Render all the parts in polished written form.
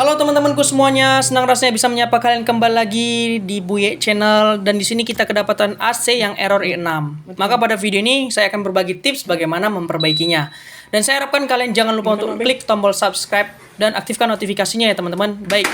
Halo teman-temanku semuanya, senang rasanya bisa menyapa kalian kembali lagi di Buye Channel. Dan di sini kita kedapatan AC yang error E6. Maka pada video ini saya akan berbagi tips bagaimana memperbaikinya. Dan saya harapkan kalian jangan lupa untuk klik tombol subscribe dan aktifkan notifikasinya ya teman-teman. Baik,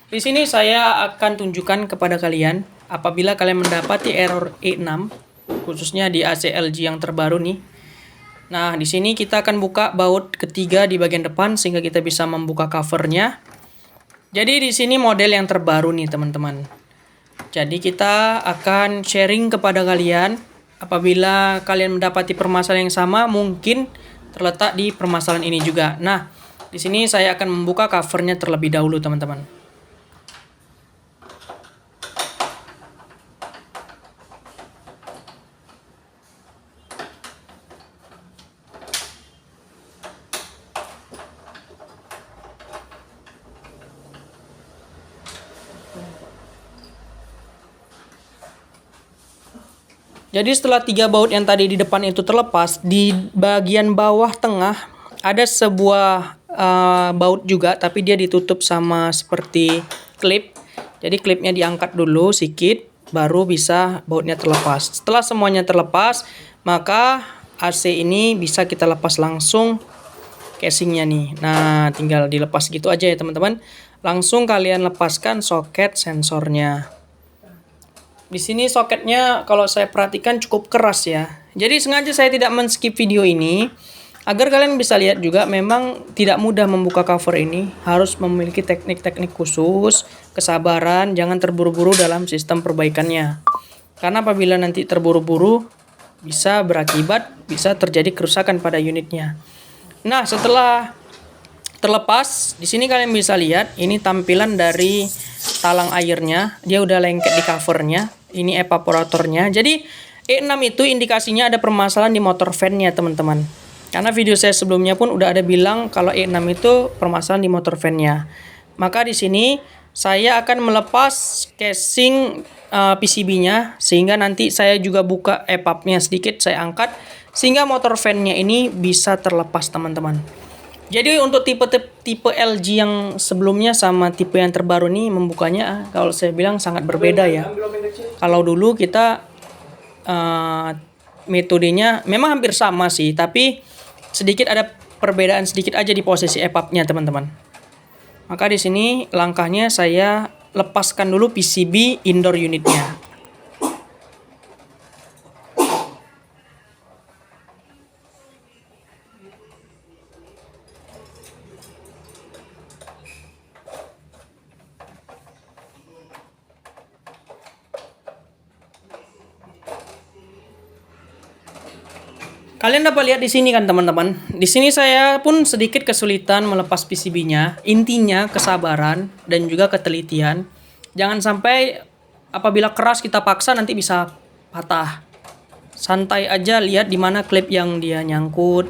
di sini saya akan tunjukkan kepada kalian apabila kalian mendapati error E6, khususnya di AC LG yang terbaru nih. Nah, di sini kita akan buka baut ketiga di bagian depan sehingga kita bisa membuka covernya. Jadi di sini model yang terbaru nih teman-teman. Jadi kita akan sharing kepada kalian apabila kalian mendapati permasalahan yang sama mungkin terletak di permasalahan ini juga. Nah, di sini saya akan membuka covernya terlebih dahulu teman-teman. Jadi setelah 3 baut yang tadi di depan itu terlepas, di bagian bawah tengah ada sebuah baut juga, tapi dia ditutup sama seperti klip. Jadi klipnya diangkat dulu sedikit, baru bisa bautnya terlepas. Setelah semuanya terlepas, maka AC ini bisa kita lepas langsung casingnya nih. Nah, tinggal dilepas gitu aja ya teman-teman. Langsung kalian lepaskan soket sensornya. Di sini soketnya kalau saya perhatikan cukup keras ya. Jadi sengaja saya tidak men-skip video ini agar kalian bisa lihat juga memang tidak mudah membuka cover ini. Harus memiliki teknik-teknik khusus, kesabaran, jangan terburu-buru dalam sistem perbaikannya. Karena apabila nanti terburu-buru bisa berakibat bisa terjadi kerusakan pada unitnya. Nah, setelah terlepas, di sini kalian bisa lihat ini tampilan dari talang airnya, dia udah lengket di covernya. Ini evaporatornya. Jadi E6 itu indikasinya ada permasalahan di motor fan-nya teman-teman. Karena video saya sebelumnya pun udah ada bilang kalau E6 itu permasalahan di motor fan-nya. Maka di sini saya akan melepas casing PCB-nya sehingga nanti saya juga buka EPAP-nya sedikit, saya angkat sehingga motor fan-nya ini bisa terlepas teman-teman. Jadi untuk tipe LG yang sebelumnya sama tipe yang terbaru nih membukanya kalau saya bilang sangat berbeda ya. Kalau dulu kita metodenya memang hampir sama sih, tapi sedikit ada perbedaan sedikit aja di posisi EPAP-nya teman-teman. Maka di sini langkahnya saya lepaskan dulu PCB indoor unitnya. Kalian dapat lihat di sini kan teman-teman. Di sini saya pun sedikit kesulitan melepas PCB-nya. Intinya kesabaran dan juga ketelitian. Jangan sampai apabila keras kita paksa nanti bisa patah. Santai aja lihat di mana klip yang dia nyangkut.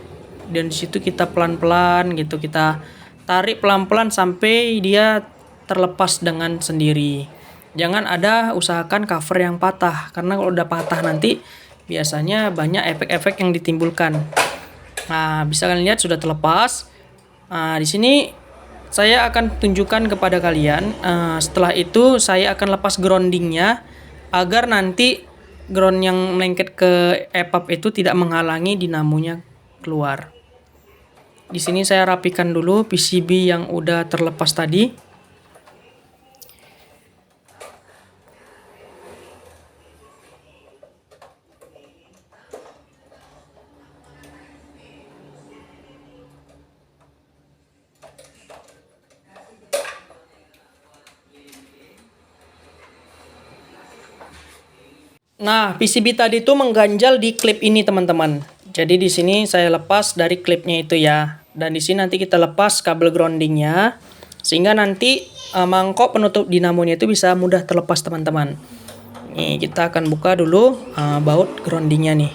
Dan di situ kita pelan-pelan gitu, kita tarik pelan-pelan sampai dia terlepas dengan sendiri. Jangan ada usahakan cover yang patah karena kalau udah patah nanti biasanya banyak efek-efek yang ditimbulkan. Nah, bisa kalian lihat sudah terlepas. Nah, di sini saya akan tunjukkan kepada kalian. Setelah itu saya akan lepas groundingnya agar nanti ground yang melengket ke EPAP itu tidak menghalangi dinamonya keluar. Di sini saya rapikan dulu PCB yang udah terlepas tadi. Nah, PCB tadi itu mengganjal di klip ini, teman-teman. Jadi di sini saya lepas dari klipnya itu ya. Dan di sini nanti kita lepas kabel groundingnya sehingga nanti mangkok penutup dinamonya itu bisa mudah terlepas, teman-teman. Nih, kita akan buka dulu baut groundingnya nih.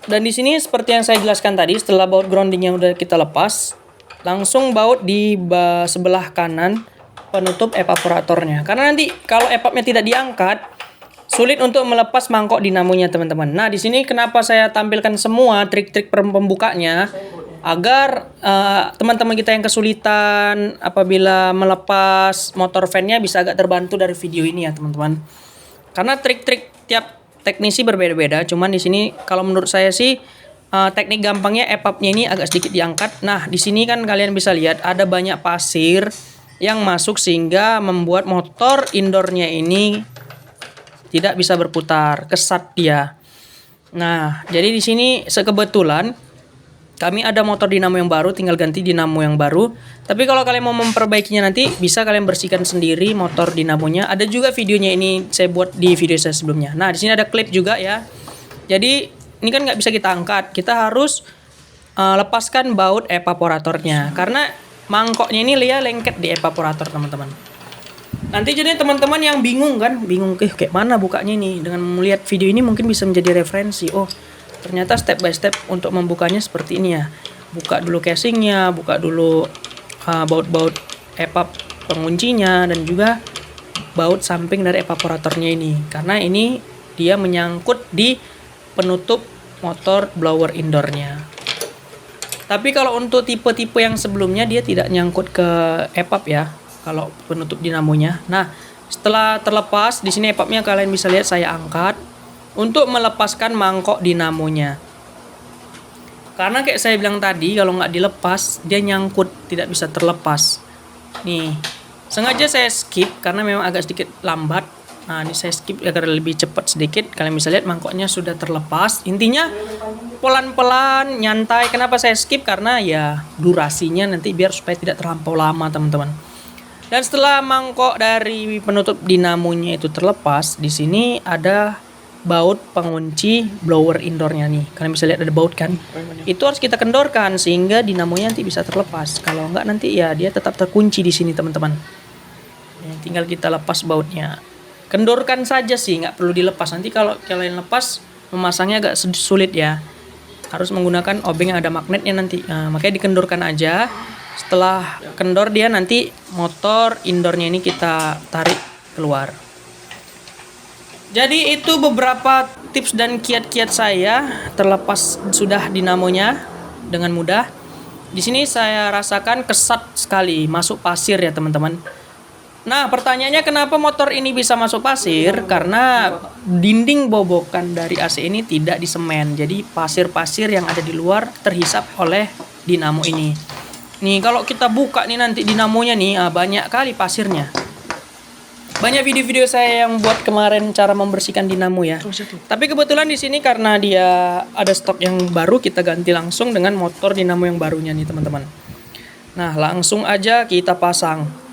Dan di sini seperti yang saya jelaskan tadi, setelah baut groundingnya udah kita lepas, langsung baut di sebelah kanan penutup evaporatornya. Karena nanti kalau evapnya tidak diangkat, sulit untuk melepas mangkok dinamonya, teman-teman. Nah, di sini kenapa saya tampilkan semua trik-trik pembukanya agar teman-teman kita yang kesulitan apabila melepas motor fan-nya bisa agak terbantu dari video ini ya, teman-teman. Karena trik-trik tiap teknisi berbeda-beda, cuman di sini kalau menurut saya sih teknik gampangnya evapnya ini agak sedikit diangkat. Nah, di sini kan kalian bisa lihat ada banyak pasir yang masuk sehingga membuat motor indoornya ini tidak bisa berputar, kesat dia. Nah, jadi di sini sekebetulan kami ada motor dinamo yang baru, tinggal ganti dinamo yang baru. Tapi kalau kalian mau memperbaikinya nanti bisa kalian bersihkan sendiri motor dinamonya. Ada juga videonya, ini saya buat di video saya sebelumnya. Nah, di sini ada klip juga ya. Jadi ini kan nggak bisa kita angkat, kita harus lepaskan baut evaporatornya karena mangkoknya ini lengket di evaporator, teman-teman. Nanti jadi teman-teman yang bingung kayak mana bukanya ini, dengan melihat video ini mungkin bisa menjadi referensi. Oh, ternyata step by step untuk membukanya seperti ini ya. Buka dulu casingnya, buka dulu baut-baut evap penguncinya, dan juga baut samping dari evaporatornya ini. Karena ini dia menyangkut di penutup motor blower indoornya. Tapi kalau untuk tipe-tipe yang sebelumnya dia tidak nyangkut ke evap ya, kalau penutup dinamonya. Nah, setelah terlepas, di sini evapnya kalian bisa lihat saya angkat untuk melepaskan mangkok dinamonya. Karena kayak saya bilang tadi, kalau nggak dilepas dia nyangkut, tidak bisa terlepas. Nih, sengaja saya skip karena memang agak sedikit lambat. Nah, ini saya skip agar lebih cepat sedikit. Kalian bisa lihat mangkoknya sudah terlepas. Intinya pelan-pelan, nyantai. Kenapa saya skip? Karena ya durasinya nanti biar supaya tidak terlampau lama, teman-teman. Dan setelah mangkok dari penutup dinamonya itu terlepas, di sini ada baut pengunci blower indoornya nih. Kalian bisa lihat ada baut kan? Itu harus kita kendorkan sehingga dinamonya nanti bisa terlepas. Kalau enggak nanti ya dia tetap terkunci di sini, teman-teman. Tinggal kita lepas bautnya. Kendorkan saja sih, nggak perlu dilepas. Nanti kalau kalian lepas, memasangnya agak sulit ya. Harus menggunakan obeng yang ada magnetnya nanti. Nah, makanya dikendorkan aja. Setelah kendor dia nanti motor indoornya ini kita tarik keluar. Jadi itu beberapa tips dan kiat-kiat saya terlepas sudah dinamonya dengan mudah. Di sini saya rasakan kesat sekali, masuk pasir ya, teman-teman. Nah, pertanyaannya kenapa motor ini bisa masuk pasir? Karena dinding bobokan dari AC ini tidak disemen. Jadi pasir-pasir yang ada di luar terhisap oleh dinamo ini. Nih, kalau kita buka nih nanti dinamonya nih, banyak kali pasirnya. Banyak video-video saya yang buat kemarin cara membersihkan dinamo ya. Tapi kebetulan di sini karena dia ada stok yang baru, kita ganti langsung dengan motor dinamo yang barunya nih, teman-teman. Nah, langsung aja kita pasang.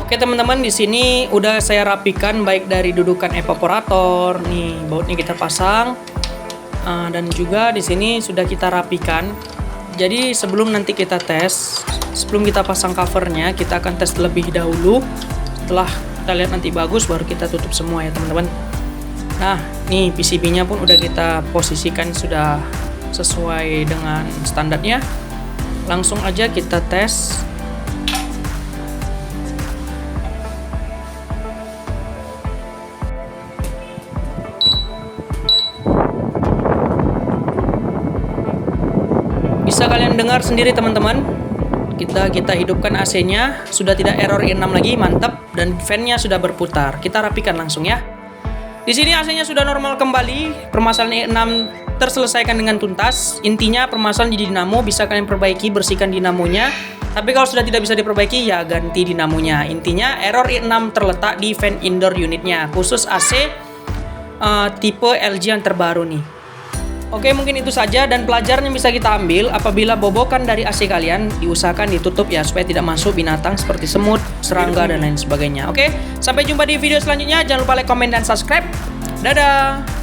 Oke teman-teman, di sini udah saya rapikan baik dari dudukan evaporator, nih bautnya kita pasang, dan juga di sini sudah kita rapikan. Jadi sebelum nanti kita tes, sebelum kita pasang covernya, kita akan tes terlebih dahulu. Setelah kita lihat nanti bagus, baru kita tutup semua ya teman-teman. Nah, nih PCB-nya pun udah kita posisikan sudah sesuai dengan standarnya. Langsung aja kita tes. Bisa kalian dengar sendiri teman-teman, kita hidupkan AC-nya, sudah tidak error 6 lagi, mantap, dan fan-nya sudah berputar. Kita rapikan langsung ya. Di sini AC-nya sudah normal kembali, permasalahan E6 terselesaikan dengan tuntas. Intinya permasalahan di dinamo bisa kalian perbaiki, bersihkan dinamonya. Tapi kalau sudah tidak bisa diperbaiki, ya ganti dinamonya. Intinya error E6 terletak di fan indoor unitnya, khusus AC tipe LG yang terbaru nih. Oke, mungkin itu saja, dan pelajaran yang bisa kita ambil apabila bobokan dari AC kalian diusahakan ditutup ya, supaya tidak masuk binatang seperti semut, serangga, dan lain sebagainya. Oke, sampai jumpa di video selanjutnya. Jangan lupa like, komen, dan subscribe. Dadah!